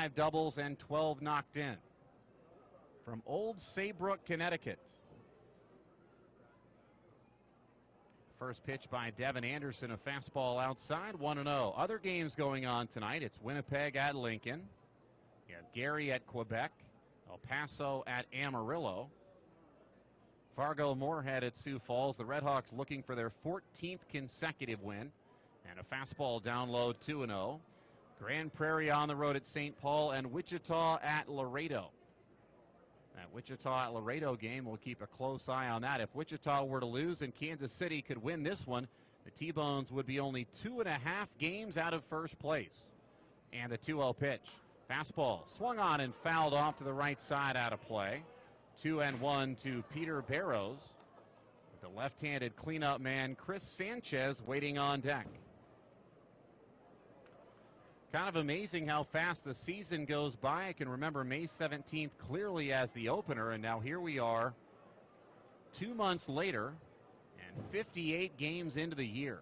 5 doubles and 12 knocked in. From Old Saybrook, Connecticut. First pitch by Devin Anderson, a fastball outside, 1-0. Other games going on tonight. It's Winnipeg at Lincoln. You have Gary at Quebec, El Paso at Amarillo, Fargo-Moorhead at Sioux Falls. The Redhawks looking for their 14th consecutive win. And a fastball down low, 2-0. Grand Prairie on the road at St. Paul, and Wichita at Laredo. That Wichita at Laredo game, we'll keep a close eye on that. If Wichita were to lose and Kansas City could win this one, the T-Bones would be only 2.5 games out of first place. And the 2-0 pitch. Fastball swung on and fouled off to the right side, out of play. 2-1 to Peter Barrows. The left-handed cleanup man, Chris Sanchez, waiting on deck. Kind of amazing how fast the season goes by. I can remember May 17th clearly as the opener, and now here we are 2 months later and 58 games into the year.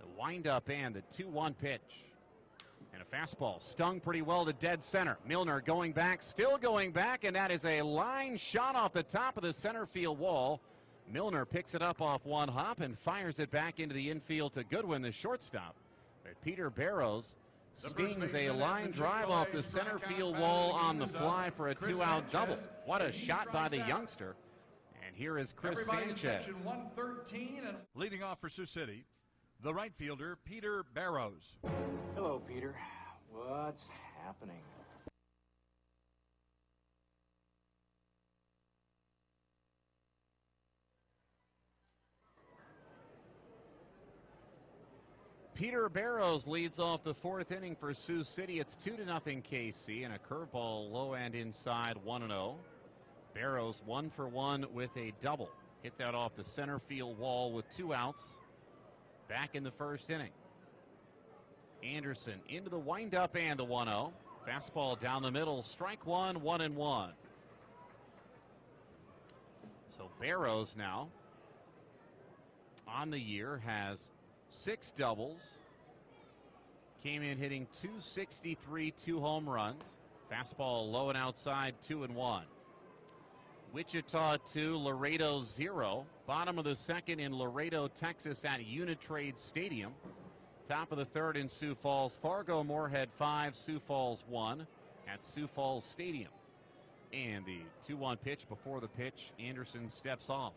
The windup and the 2-1 pitch. And a fastball stung pretty well to dead center. Milner going back, still going back, and that is a line shot off the top of the center field wall. Milner picks it up off one hop and fires it back into the infield to Goodwin, the shortstop. But Peter Barrows stings a line drive off the center field wall on the fly for a 2-out double. What a shot by the youngster. And here is Chris Sanchez. Leading off for Sioux City, the right fielder, Peter Barrows. Hello, Peter. What's happening? Peter Barrows leads off the 4th inning for Sioux City. It's 2-0 KC, and a curveball low and inside, 1-0. Barrows 1 for 1 with a double. Hit that off the center field wall with 2 outs. Back in the 1st inning. Anderson into the windup and the 1-0. Fastball down the middle, strike one, 1-1. So Barrows now on the year has 6 doubles. Came in hitting .263, 2 home runs. Fastball low and outside, 2-1. Wichita 2, Laredo 0. Bottom of the 2nd in Laredo, Texas at Unitrade Stadium. Top of the 3rd in Sioux Falls. Fargo-Moorhead 5, Sioux Falls 1 at Sioux Falls Stadium. And the 2-1 pitch. Before the pitch, Anderson steps off.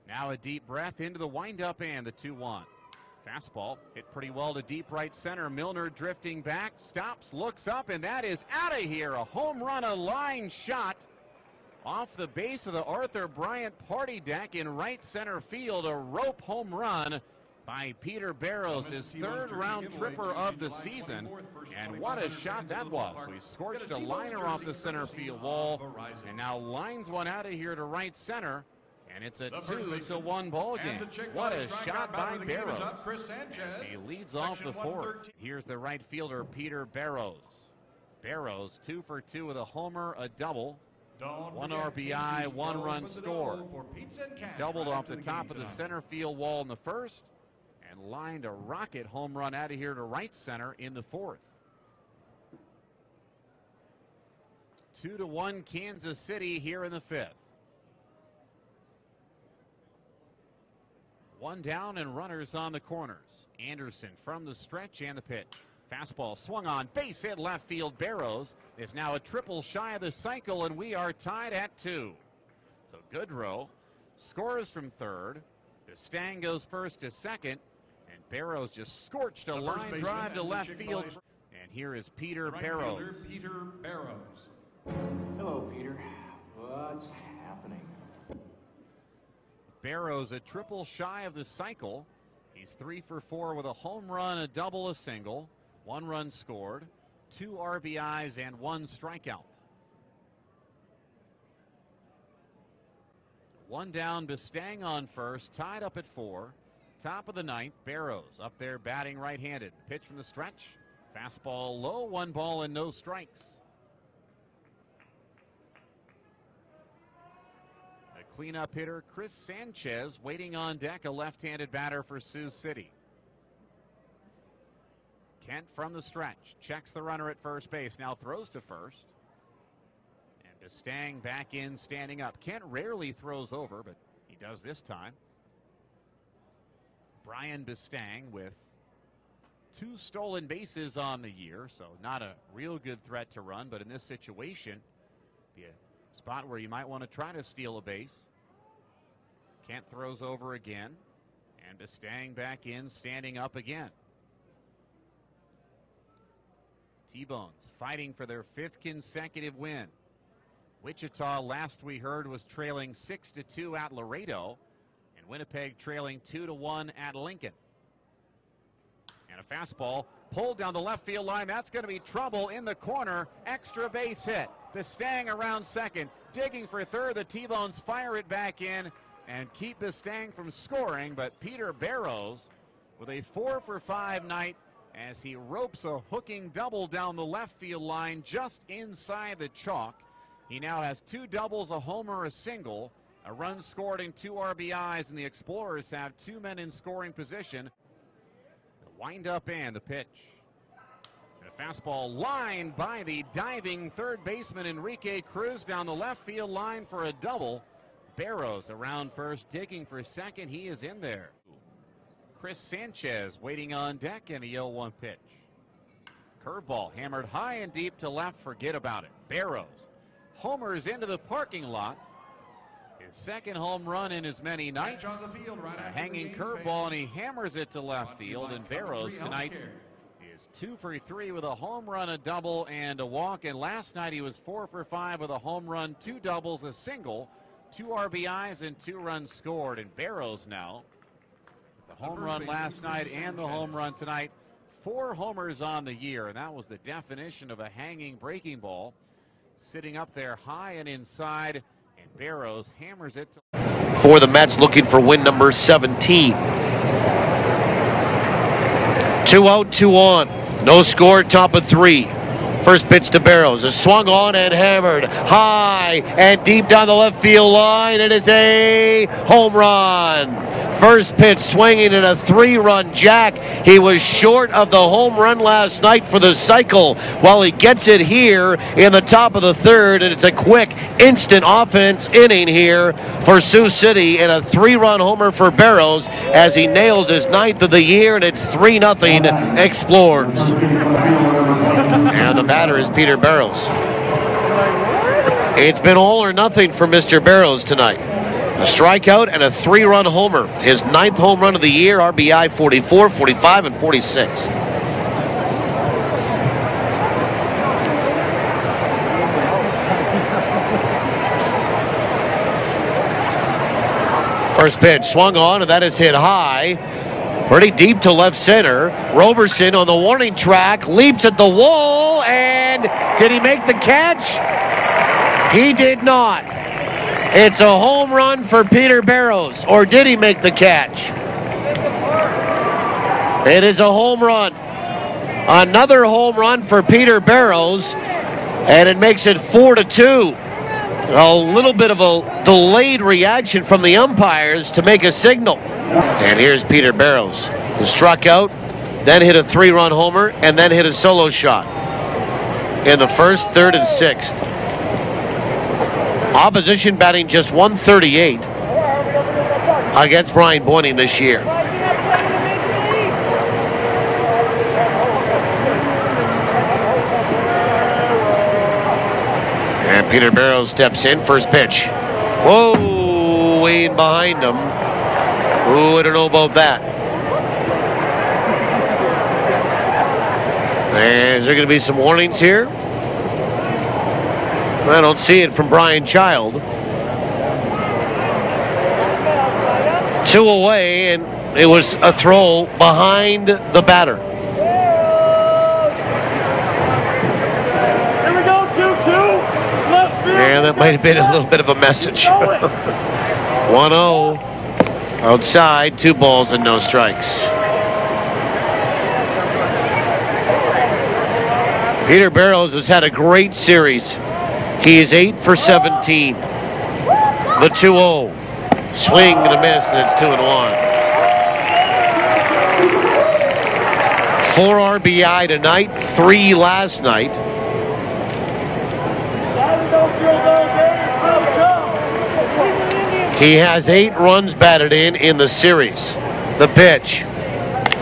Now a deep breath into the windup and the 2-1. Fastball hit pretty well to deep right center. Milner drifting back, stops, looks up, and that is out of here. A home run, a line shot off the base of the Arthur Bryant party deck in right center field. A rope home run by Peter Barrows, his 3rd round tripper of the season. And what a shot that was. So he scorched a liner off the center field wall and now lines one out of here to right center. And it's a 2-1 ball game. What a shot by Barrows. As he leads off the 4th. Here's the right fielder, Peter Barrows. Barrows 2 for 2 with a homer, a double. 1 RBI, 1 run scored. He doubled off the top of the center field wall in the 1st and lined a rocket home run out of here to right center in the 4th. 2-1 Kansas City here in the 5th. 1 down and runners on the corners. Anderson from the stretch and the pitch. Fastball swung on, base hit left field. Barrows is now a triple shy of the cycle, and we are tied at 2. So Goodrow scores from 3rd. Stang goes first to 2nd, and Barrows just scorched a line drive to left field. And here is Peter Barrows. Peter Barrows. Hello, Peter. What's happening? Barrows a triple shy of the cycle. He's 3 for 4 with a home run, a double, a single. 1 run scored, 2 RBIs, and 1 strikeout. 1 down, Bastang on first, tied up at 4. Top of the 9th, Barrows up there batting right-handed. Pitch from the stretch. Fastball low, 1 ball and no strikes. Cleanup hitter Chris Sanchez waiting on deck, a left-handed batter for Sioux City. Kent from the stretch. Checks the runner at first base. Now throws to first. And Bistang back in, standing up. Kent rarely throws over, but he does this time. Brian Bistang with 2 stolen bases on the year, so not a real good threat to run, but in this situation, be a spot where you might want to try to steal a base. Kent throws over again, and Bistang back in, standing up again. T-Bones fighting for their 5th consecutive win. Wichita, last we heard, was trailing 6-2 at Laredo, and Winnipeg trailing 2-1 at Lincoln. And a fastball pulled down the left field line. That's going to be trouble in the corner. Extra base hit. Bistang around second, digging for third. The T-Bones fire it back in and keep Bistang from scoring, but Peter Barrows with a 4-for-5 night as he ropes a hooking double down the left field line just inside the chalk. He now has 2 doubles, a homer, a single, a run scored and 2 RBIs, and the Explorers have 2 men in scoring position. The wind-up and the pitch. And a fastball lined by the diving third baseman Enrique Cruz down the left field line for a double. Barrows around first, digging for second. He is in there. Chris Sanchez waiting on deck, and the 0-1 pitch. Curveball hammered high and deep to left. Forget about it. Barrows homers into the parking lot. His 2nd home run in as many nights. A hanging curveball, and he hammers it to left field. And Barrows tonight is 2 for 3 with a home run, a double, and a walk. And last night he was 4 for 5 with a home run, 2 doubles, a single, 2 RBIs, and 2 runs scored. And Barrows now, the home run last night and the home run tonight, 4 homers on the year, and that was the definition of a hanging breaking ball. Sitting up there high and inside, and Barrows hammers it for the Mets, looking for win number 17. 2 out, 2 on. No score, top of 3. First pitch to Barrows. Is swung on and hammered high and deep down the left field line. It is a home run. First pitch swinging in a 3-run jack. He was short of the home run last night for the cycle. While he gets it here in the top of the 3rd, and it's a quick, instant offense inning here for Sioux City, and a 3-run homer for Barrows as he nails his 9th of the year, and it's 3-0 Explorers. And the batter is Peter Barrows. It's been all or nothing for Mr. Barrows tonight. A strikeout and a 3-run homer. His 9th home run of the year, RBI 44, 45, and 46. First pitch swung on, and that is hit high. Pretty deep to left center. Roberson on the warning track, leaps at the wall, and did he make the catch? He did not. It's a home run for Peter Barrows, or did he make the catch? It is a home run. Another home run for Peter Barrows, and it makes it 4-2. A little bit of a delayed reaction from the umpires to make a signal. And here's Peter Barrows, who struck out, then hit a 3-run homer, and then hit a solo shot in the 1st, 3rd, and 6th. Opposition batting just 138 against Brian Boynton this year. And Peter Barrows steps in, first pitch. Whoa, way in behind him. Ooh, I don't know about that. And is there going to be some warnings here? I don't see it from Brian Child. 2 away, and it was a throw behind the batter. Here we go, 2-2. Left field. And that might have been a little bit of a message. 1-0. Outside, 2 balls and no strikes. Peter Barrows has had a great series. He is 8 for 17. The 2-0. Swing and a miss, and it's 2-1. 4 RBI tonight, 3 last night. He has 8 runs batted in the series. The pitch.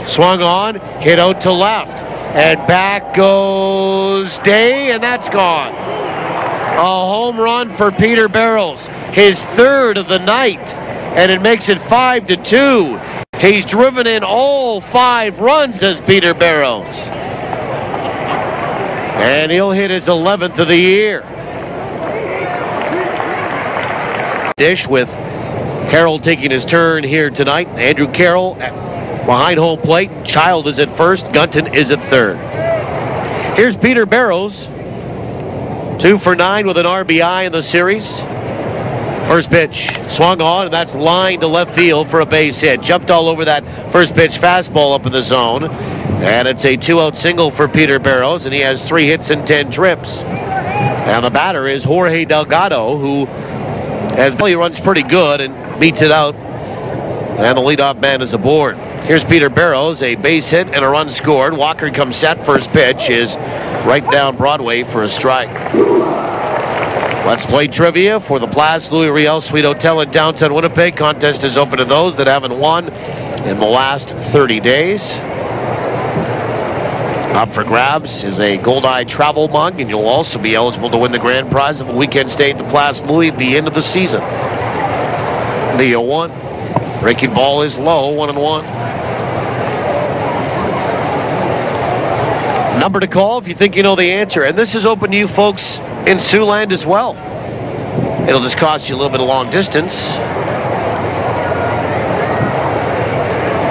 Swung on, hit out to left. And back goes Day, and that's gone. A home run for Peter Barrows. His 3rd of the night. And it makes it 5-2. He's driven in all 5 runs as Peter Barrows. And he'll hit his 11th of the year. Dish with Carroll taking his turn here tonight. Andrew Carroll behind home plate. Child is at first. Gunton is at third. Here's Peter Barrows. 2 for 9 with an RBI in the series. First pitch swung on, and that's lined to left field for a base hit. Jumped all over that first pitch fastball up in the zone. And it's a 2-out single for Peter Barrows, and he has 3 hits and 10 trips. And the batter is Jorge Delgado, who he runs pretty good and beats it out. And the leadoff man is aboard. Here's Peter Barrows, a base hit and a run scored. Walker comes set. First pitch is right down Broadway for a strike. Let's play trivia for the Place Louis Riel Suite Hotel in downtown Winnipeg. Contest is open to those that haven't won in the last 30 days. Up for grabs is a Goldeye travel mug, and you'll also be eligible to win the grand prize of a weekend stay at the Place Louis at the end of the season. The 0-1. Breaking ball is low, 1-1. Number to call if you think you know the answer. And this is open to you folks in Siouxland as well. It'll just cost you a little bit of long distance.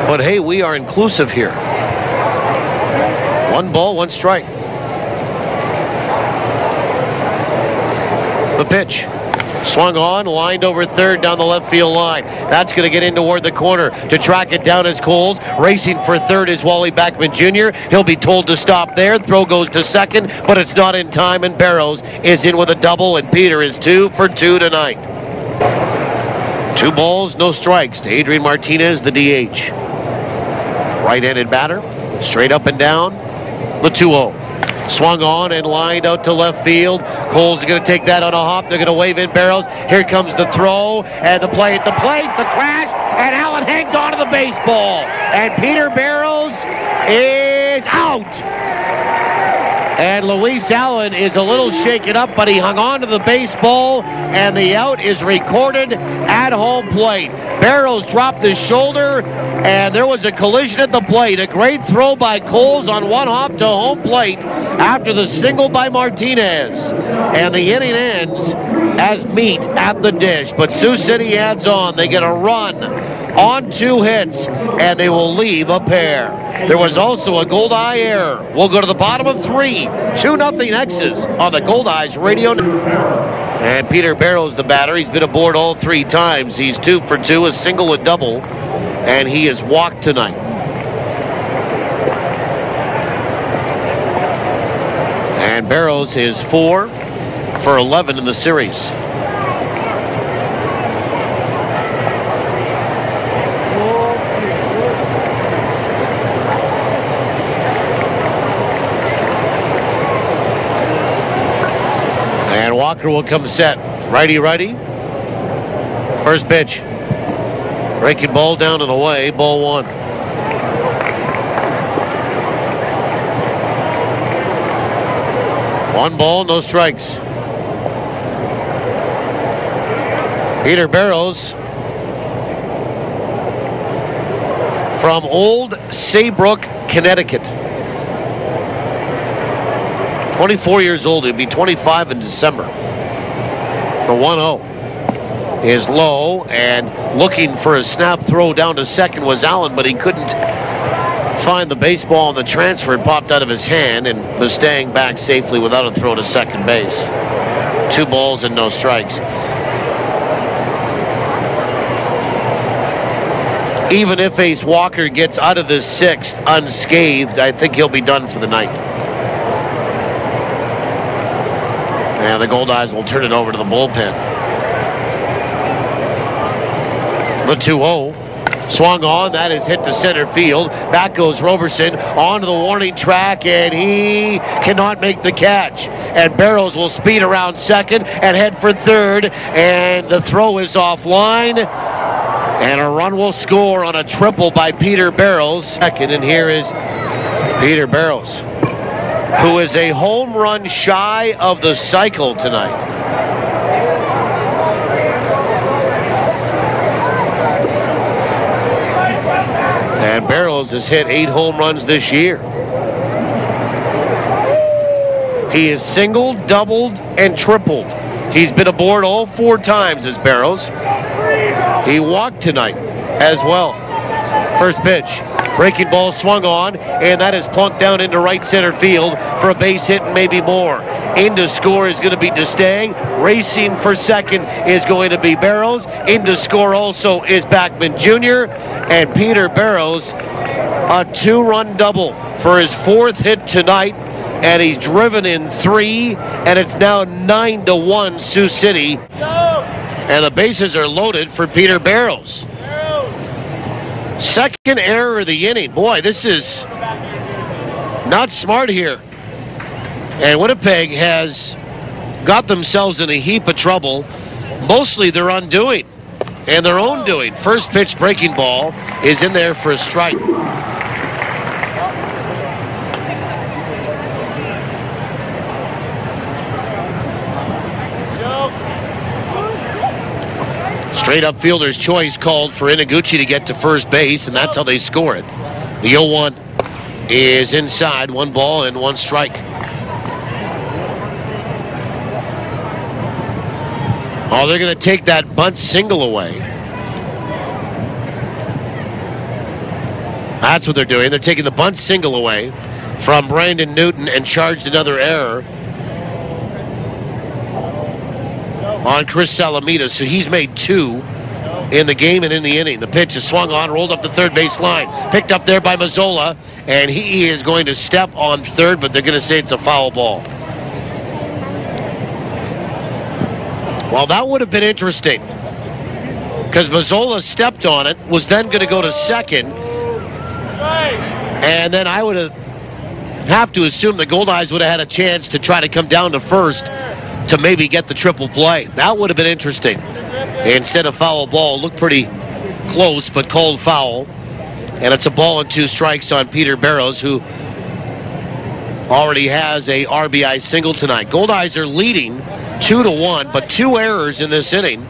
But hey, we are inclusive here. 1 ball, 1 strike. The pitch. Swung on, lined over third down the left field line. That's going to get in toward the corner. To track it down is Coles. Racing for third is Wally Backman Jr. He'll be told to stop there. Throw goes to second, but it's not in time, and Barrows is in with a double, and Peter is 2 for 2 tonight. 2 balls, no strikes to Adrian Martinez, the DH. Right-handed batter, straight up and down. The 2-0. Swung on and lined out to left field. Coles is going to take that on a hop. They're going to wave in Barrows. Here comes the throw and the play at the plate, the crash, and Allen hangs onto the baseball. And Peter Barrows is out. And Luis Allen is a little shaken up, but he hung on to the baseball, and the out is recorded at home plate. Barrows dropped his shoulder, and there was a collision at the plate. A great throw by Coles on 1 hop to home plate after the single by Martinez. And the inning ends as meat at the dish. But Sioux City adds on. They get a run on 2 hits, and they will leave a pair. There was also a Goldeye error. We'll go to the bottom of 3. 2-0 X's on the Goldeyes radio. And Peter Barrows, the batter, he's been aboard all 3 times. He's 2 for 2, a single, a double, and he is walked tonight. And Barrows is 4 for 11 in the series. And Walker will come set. Righty. First pitch. Breaking ball down and away. Ball 1. One ball, no strikes. Peter Barrows from Old Saybrook, Connecticut. 24 years old. He'll be 25 in December. The 1-0 is low, and looking for a snap throw down to second was Allen, but he couldn't find the baseball on the transfer. It popped out of his hand and was staying back safely without a throw to second base. 2 balls and no strikes. Even if Ace Walker gets out of the 6th unscathed, I think he'll be done for the night. And the Goldeyes will turn it over to the bullpen. The 2-0. Swung on, that is hit to center field. Back goes Roberson onto the warning track, and he cannot make the catch. And Barrows will speed around second and head for third, and the throw is offline. And a run will score on a triple by Peter Barrows. Second, and here is Peter Barrows, who is a home run shy of the cycle tonight. And Barrows has hit 8 home runs this year. He is singled, doubled, and tripled. He's been aboard all 4 times as Barrows. He walked tonight as well. First pitch. Breaking ball swung on, and that is plunked down into right center field for a base hit and maybe more. In to score is going to be DeStang. Racing for second is going to be Barrows. In to score also is Backman Jr. And Peter Barrows, a 2-run double for his 4th hit tonight. And he's driven in 3, and it's now 9-1 Sioux City. And the bases are loaded for Peter Barrows. Second error of the inning. Boy, this is not smart here. And Winnipeg has got themselves in a heap of trouble. Mostly their undoing and their own doing. First pitch breaking ball is in there for a strike. Straight up fielder's choice called for Inaguchi to get to first base, and that's how they score it. The 0-1 is inside, 1 ball and 1 strike. Oh, they're going to take that bunt single away. That's what they're doing. They're taking the bunt single away from Brandon Newton and charged another error on Chris Salamita, so he's made 2 in the game and in the inning. The pitch is swung on, rolled up the third base line, picked up there by Mazzola, and he is going to step on third, but they're going to say it's a foul ball. Well, that would have been interesting, because Mazzola stepped on it, was then going to go to second, and then I would have to assume the Goldeyes would have had a chance to try to come down to first to maybe get the triple play. That would have been interesting. Instead of foul ball, looked pretty close, but called foul. And it's a ball and 2 strikes on Peter Barrows, who already has a RBI single tonight. Goldeyes are leading 2-1, but 2 errors in this inning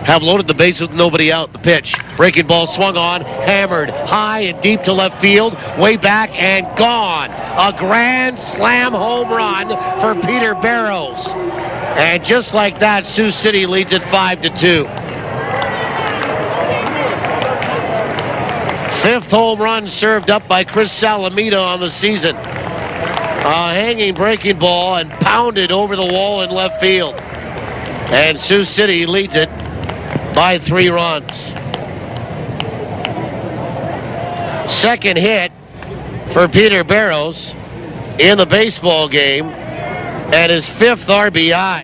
have loaded the base with nobody out. The pitch, breaking ball swung on, hammered high and deep to left field, way back and gone. A grand slam home run for Peter Barrows. And just like that, Sioux City leads it 5-2. 5th home run served up by Chris Salamita on the season. A hanging breaking ball and pounded over the wall in left field. And Sioux City leads it by 3 runs. Second hit for Peter Barrows in the baseball game, and his 5th RBI.